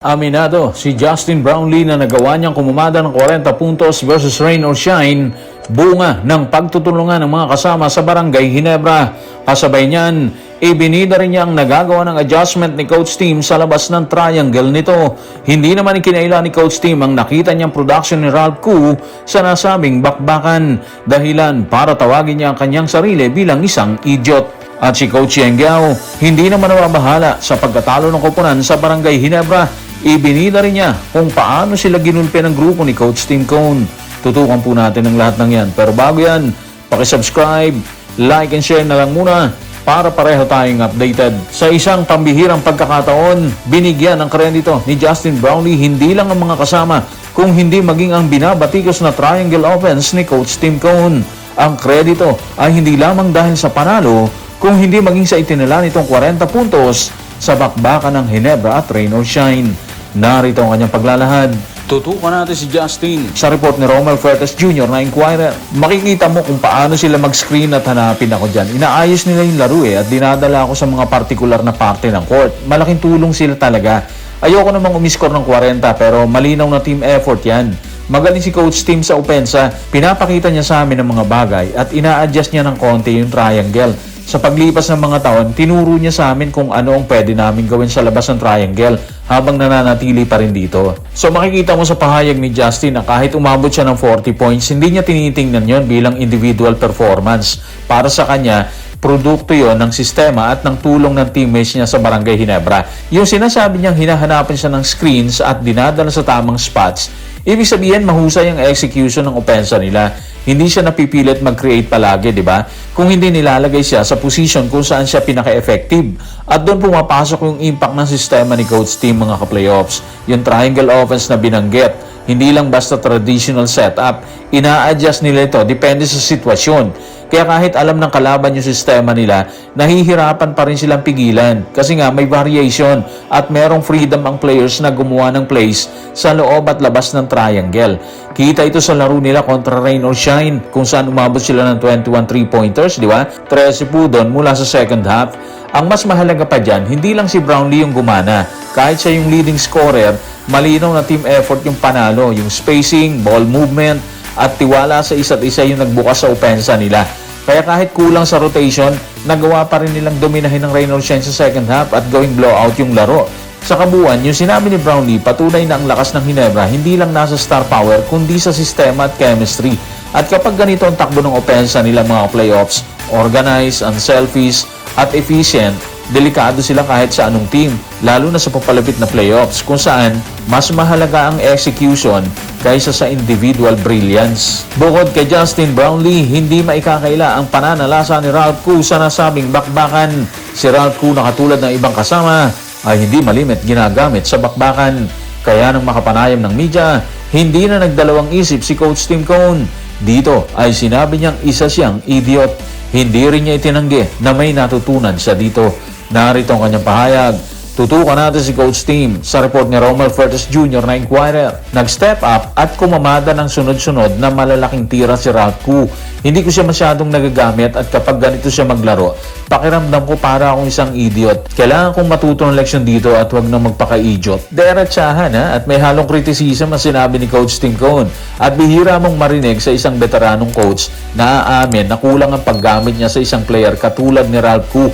Aminado si Justin Brownlee na nagawa niyang kumamada ng 40 puntos versus rain or shine, bunga ng pagtutulungan ng mga kasama sa Barangay Ginebra. Kasabay niyan, ibinida rin niya ang nagagawa ng adjustment ni Coach Tim sa labas ng triangle nito. Hindi naman ikinaila ni Coach Tim ang nakita niyang production ni Ralph Koo sa nasabing bakbakan, dahilan para tawagin niya ang kanyang sarili bilang isang idiot. At si Coach Yengyao, hindi naman nababahala sa pagkatalo ng koponan sa Barangay Ginebra. Ibinida rin niya kung paano sila ginulpi ng grupo ni Coach Tim Cone. Tutukan po natin ang lahat ng yan. Pero bago yan, pakisubscribe, like and share na lang muna para pareho tayong updated. Sa isang pambihirang pagkakataon, binigyan ng kredito ni Justin Brownlee hindi lang ang mga kasama, kung hindi maging ang binabatikos na triangle offense ni Coach Tim Cone. Ang kredito ay hindi lamang dahil sa panalo, kung hindi maging sa itinala nitong 40 puntos sa bakbakan ng Ginebra at rain or shine. Narito ang kanyang paglalahad. Tutukan natin si Justin sa report ni Romel Fuertes Jr. na Inquirer. Makikita mo kung paano sila mag-screen at hanapin ako dyan. Inaayos nila yung laro at dinadala ako sa mga partikular na parte ng court. Malaking tulong sila talaga. Ayoko namang umiscore ng 40 pero malinaw na team effort yan. Magaling si Coach Tim sa opensa. Pinapakita niya sa amin ng mga bagay at ina-adjust niya ng konti yung triangle. Sa paglipas ng mga taon, tinuro niya sa amin kung ano ang pwede namin gawin sa labas ng triangle habang nananatili pa rin dito. So makikita mo sa pahayag ni Justin na kahit umabot siya ng 40 points, hindi niya tinitingnan yon bilang individual performance. Para sa kanya, produkto yon ng sistema at ng tulong ng teammates niya sa Barangay Ginebra. Yung sinasabi niyang hinahanapan siya ng screens at dinadala sa tamang spots, ibig sabihin mahusay ang execution ng opensa nila. Hindi siya napipilit mag-create palagi, di ba? Kung hindi nilalagay siya sa position kung saan siya pinaka-effective. At doon pumapasok yung impact ng sistema ni Coach Tim mga ka-playoffs. Yung triangle offense na binanggit. Hindi lang basta traditional setup. Ina-adjust nila ito, depende sa sitwasyon. Kaya kahit alam ng kalaban yung sistema nila, nahihirapan pa rin silang pigilan. Kasi nga may variation at merong freedom ang players na gumawa ng plays sa loob at labas ng triangle. Kita ito sa laro nila kontra rain or shine kung saan umabot sila ng 21 3-pointers, di ba? 13 po doon mula sa second half. Ang mas mahalaga pa dyan, hindi lang si Brownlee yung gumana. Kahit siya yung leading scorer, malinaw na team effort yung panalo, yung spacing, ball movement, at tiwala sa isa't isa yung nagbukas sa opensa nila. Kaya kahit kulang sa rotation, nagawa pa rin nilang dominahin ng rain or shine sa second half at gawing blowout yung laro. Sa kabuuan, yung sinabi ni Brownlee, patunay na ang lakas ng Ginebra hindi lang nasa star power kundi sa sistema at chemistry. At kapag ganito ang takbo ng opensa nila mga playoffs, organized, unselfish, at efficient, delikado sila kahit sa anong team, lalo na sa papalapit na playoffs kung saan mas mahalaga ang execution kaysa sa individual brilliance. Bukod kay Justin Brownlee, hindi maikakaila ang pananalasa ni Ralph Koo sa nasabing bakbakan. Si Ralph Koo na katulad ng ibang kasama ay hindi malimit ginagamit sa bakbakan. Kaya nang makapanayam ng media, hindi na nagdalawang isip si Coach Tim Cone. Dito ay sinabi niyang isa siyang idiot. Hindi rin niya itinanggi na may natutunan siya dito. Narito ang kanyang pahayag. Tutukan natin si Coach Tim sa report ni Romel Fuertes Jr. na Inquirer. Nag-step up at kumamada ng sunod-sunod na malalaking tira si Ralph Koo. Hindi ko siya masyadong nagagamit at kapag ganito siya maglaro, pakiramdam ko para akong isang idiot. Kailangan kong matuto ng leksyon dito at huwag na magpaka-idiot. Diretsahan at may halong criticism ang sinabi ni Coach Tim Cone. At bihira mong marinig sa isang veteranong coach na aamin na kulang ang paggamit niya sa isang player katulad ni Ralph Koo.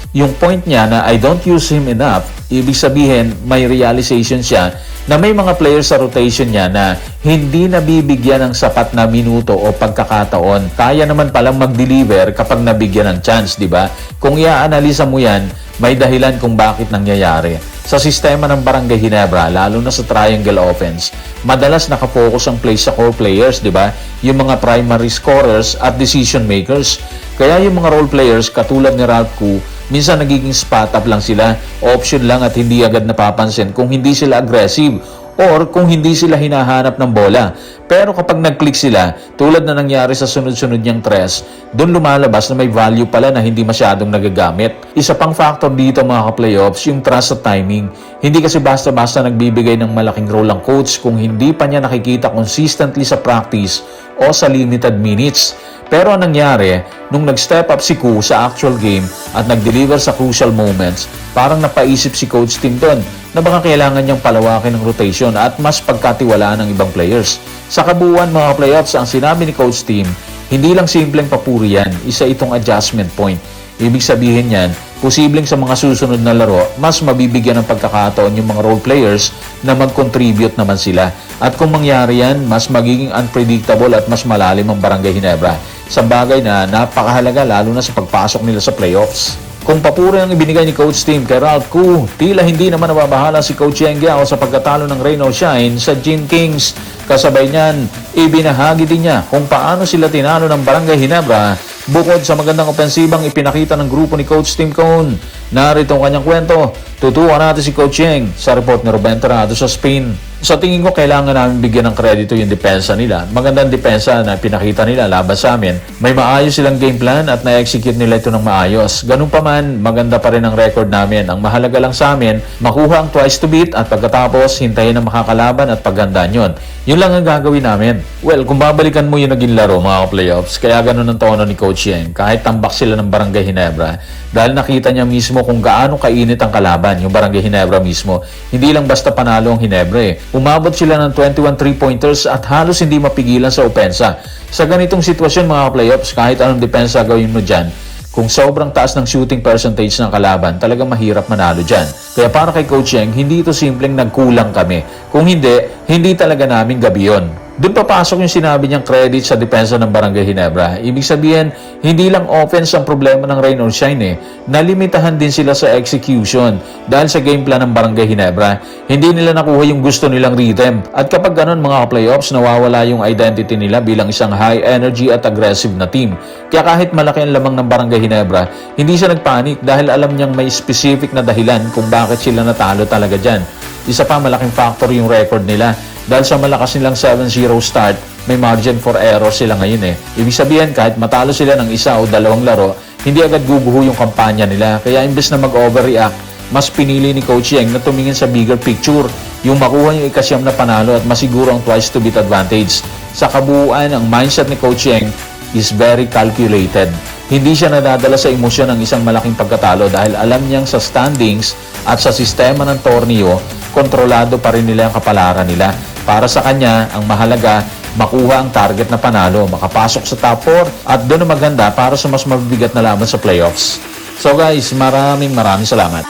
Yung point niya na I don't use him enough, ibig sabihin may realization siya na may mga players sa rotation niya na hindi nabibigyan ng sapat na minuto o pagkakataon. Kaya naman palang mag-deliver kapag nabigyan ng chance, di ba? Kung i-analisa mo yan, may dahilan kung bakit nangyayari. Sa sistema ng Barangay Ginebra, lalo na sa triangle offense, madalas nakafocus ang play sa core players, di ba? Yung mga primary scorers at decision makers. Kaya yung mga role players katulad ni Ralph Koo, minsan nagiging spot up lang sila, option lang at hindi agad napapansin kung hindi sila aggressive or kung hindi sila hinahanap ng bola. Pero kapag nag-click sila, tulad na nangyari sa sunod-sunod niyang tres, doon lumalabas na may value pala na hindi masyadong nagagamit. Isa pang factor dito mga ka-playoffs, yung trust at timing. Hindi kasi basta-basta nagbibigay ng malaking role ang coach kung hindi pa niya nakikita consistently sa practice o sa limited minutes. Pero ang nangyari, nung nag-step up si Koo sa actual game at nag-deliver sa crucial moments, parang napaisip si Coach Tim doon na baka kailangan niyang palawakin ng rotation at mas pagkatiwalaan ng ibang players. Sa kabuuan mga playoffs, ang sinabi ni Coach Tim, hindi lang simpleng papuri yan, isa itong adjustment point. Ibig sabihin yan, posibleng sa mga susunod na laro, mas mabibigyan ng pagkakataon yung mga role players na mag-contribute naman sila. At kung mangyari yan, mas magiging unpredictable at mas malalim ang Barangay Ginebra. Sa bagay na napakahalaga lalo na sa pagpasok nila sa playoffs. Kung papuri ang ibinigay ni Coach Tim kay Ralph Koo, tila hindi naman nababahala si Coach Yeng Giao sa pagkatalo ng Rain or Shine sa Gin Kings. Kasabay niyan, ibinahagi din niya kung paano sila tinalo ng Barangay Ginebra bukod sa magandang opensibang ipinakita ng grupo ni Coach Tim Cone. Narito ang kanyang kwento. Tutukan natin si Coach Yeng sa report ni Ruben Terrado sa Spain. Sa tingin ko, kailangan namin bigyan ng kredito yung depensa nila. Magandang depensa na pinakita nila laban sa amin. May maayos silang game plan at na-execute nila ito ng maayos. Ganun pa man, maganda pa rin ang record namin. Ang mahalaga lang sa amin, makuha ang twice to beat at pagkatapos, hintayin ang makakalaban at paggandaan yun. Yun lang ang gagawin namin. Well, kung babalikan mo yung naging laro mga playoffs, kaya ganun ang tono ni Coach Yeng. Kahit tambak sila ng Barangay Ginebra, dahil nakita niya mismo kung gaano kainit ang kalaban, yung Barangay Ginebra mismo. Hindi lang basta panalo ang Ginebra eh. Umabot sila ng 21 3-pointers at halos hindi mapigilan sa opensa. Sa ganitong sitwasyon mga playoffs, kahit anong depensa gawin mo dyan, kung sobrang taas ng shooting percentage ng kalaban, talagang mahirap manalo dyan. Kaya para kay Coach Yeng, hindi ito simpleng nagkulang kami. Kung hindi talaga namin gabi yun. Doon papasok yung sinabi niyang credit sa depensa ng Barangay Ginebra. Ibig sabihin, hindi lang offense ang problema ng Rain or Shine eh. Nalimitahan din sila sa execution dahil sa game plan ng Barangay Ginebra. Hindi nila nakuha yung gusto nilang rhythm. At kapag ganun mga playoffs, nawawala yung identity nila bilang isang high energy at aggressive na team. Kaya kahit malaki ang lamang ng Barangay Ginebra, hindi siya nagpanik dahil alam niyang may specific na dahilan kung bakit sila natalo talaga dyan. Isa pa, malaking factor yung record nila. Dahil sa malakas nilang 7-0 start, may margin for error sila ngayon eh. Ibig sabihin, kahit matalo sila ng isa o dalawang laro, hindi agad guguho yung kampanya nila. Kaya imbes na mag-overreact, mas pinili ni Coach Yeng na tumingin sa bigger picture, yung makuha yung ikasyam na panalo at masiguro ang twice to beat advantage. Sa kabuuan, ang mindset ni Coach Yeng is very calculated. Hindi siya nadadala sa emosyon ng isang malaking pagkatalo dahil alam niyang sa standings at sa sistema ng torneo, kontrolado pa rin nila ang kapalaran nila. Para sa kanya, ang mahalaga, makuha ang target na panalo, makapasok sa top 4 at doon na maganda para sa mas mabibigat na laban sa playoffs. So guys, maraming salamat.